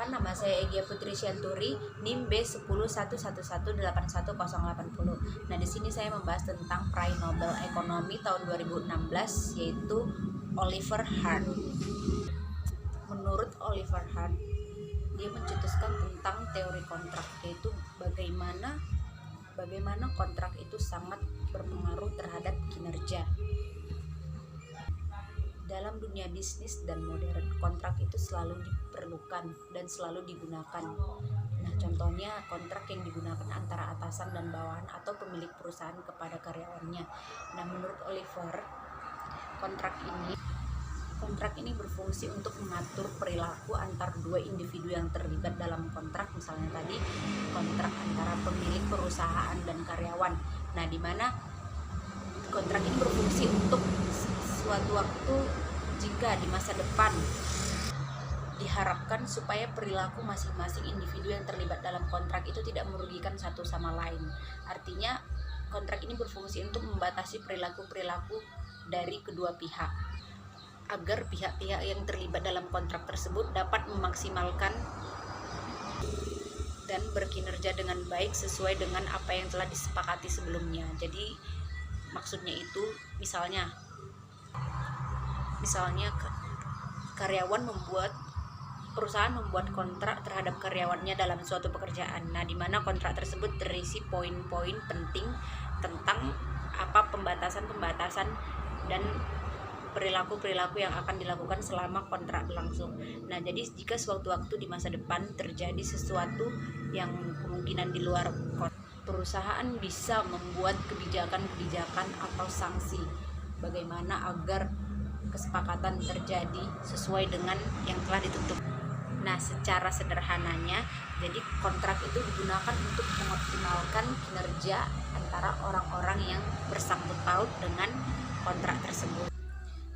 Perkenalkan, nama saya Egya Putri Syanturi, NIM B10111818080. Nah, di sini saya membahas tentang peraih Nobel Ekonomi tahun 2016, yaitu Oliver Hart. Menurut Oliver Hart, dia mencetuskan tentang teori kontrak, yaitu bagaimana kontrak itu sangat berpengaruh terhadap kinerja. Dalam dunia bisnis dan modern, kontrak itu selalu diperlukan dan selalu digunakan. Nah, contohnya kontrak yang digunakan antara atasan dan bawahan atau pemilik perusahaan kepada karyawannya. Nah, menurut Oliver, kontrak ini berfungsi untuk mengatur perilaku antar dua individu yang terlibat dalam kontrak, misalnya tadi kontrak antara pemilik perusahaan dan karyawan. Nah, di mana kontrak ini berfungsi untuk suatu waktu jika di masa depan diharapkan supaya perilaku masing-masing individu yang terlibat dalam kontrak itu tidak merugikan satu sama lain. Artinya kontrak ini berfungsi untuk membatasi perilaku-perilaku dari kedua pihak agar pihak-pihak yang terlibat dalam kontrak tersebut dapat memaksimalkan dan berkinerja dengan baik sesuai dengan apa yang telah disepakati sebelumnya. Jadi maksudnya itu misalnya perusahaan membuat kontrak terhadap karyawannya dalam suatu pekerjaan. Nah, di mana kontrak tersebut terisi poin-poin penting tentang apa pembatasan dan perilaku-perilaku yang akan dilakukan selama kontrak berlangsung. Nah, jadi jika suatu waktu di masa depan terjadi sesuatu yang kemungkinan di luar kontrak, perusahaan bisa membuat kebijakan-kebijakan atau sanksi bagaimana agar kesepakatan terjadi sesuai dengan yang telah ditutup. Nah, secara sederhananya, jadi kontrak itu digunakan untuk mengoptimalkan kinerja antara orang-orang yang bersangkut paut dengan kontrak tersebut.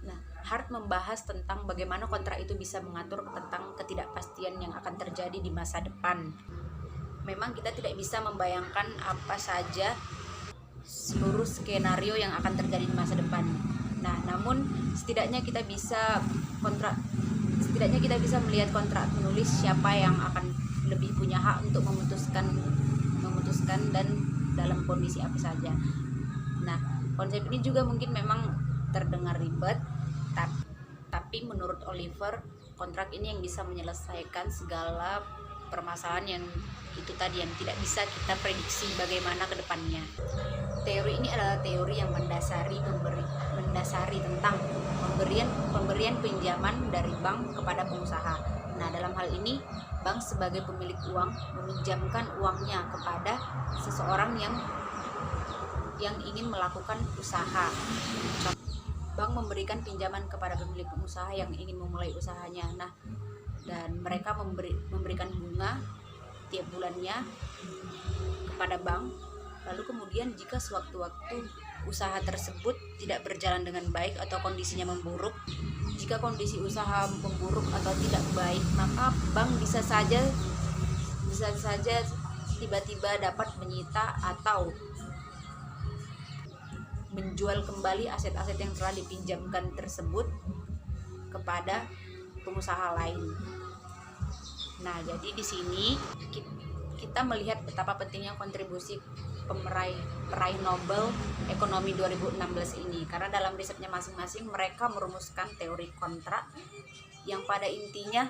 Nah, Hart membahas tentang bagaimana kontrak itu bisa mengatur tentang ketidakpastian yang akan terjadi di masa depan. Memang kita tidak bisa membayangkan apa saja seluruh skenario yang akan terjadi di masa depan. Nah, namun setidaknya kita bisa melihat kontrak, menulis siapa yang akan lebih punya hak untuk memutuskan dan dalam kondisi apa saja. Nah, konsep ini juga mungkin memang terdengar ribet, tapi menurut Oliver, kontrak ini yang bisa menyelesaikan segala permasalahan yang itu tadi, yang tidak bisa kita prediksi bagaimana ke depannya. Teori ini adalah teori yang mendasari tentang pemberian pinjaman dari bank kepada pengusaha. Nah, dalam hal ini bank sebagai pemilik uang meminjamkan uangnya kepada seseorang yang ingin melakukan usaha. Bank memberikan pinjaman kepada pemilik usaha yang ingin memulai usahanya. Nah, dan mereka memberikan bunga tiap bulannya kepada bank. Lalu kemudian jika sewaktu-waktu usaha tersebut tidak berjalan dengan baik atau kondisinya memburuk, jika kondisi usaha memburuk atau tidak baik, maka bank bisa saja tiba-tiba dapat menyita atau menjual kembali aset-aset yang telah dipinjamkan tersebut kepada pengusaha lain. Nah, jadi di sini kita melihat betapa pentingnya kontribusi peraih Nobel Ekonomi 2016 ini, karena dalam risetnya masing-masing mereka merumuskan teori kontrak yang pada intinya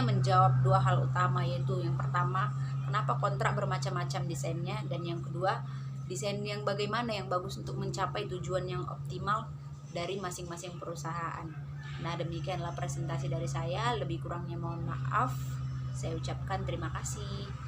menjawab dua hal utama, yaitu yang pertama, kenapa kontrak bermacam-macam desainnya, dan yang kedua, desain yang bagaimana yang bagus untuk mencapai tujuan yang optimal dari masing-masing perusahaan. Nah, demikianlah presentasi dari saya, lebih kurangnya mohon maaf. Saya ucapkan terima kasih.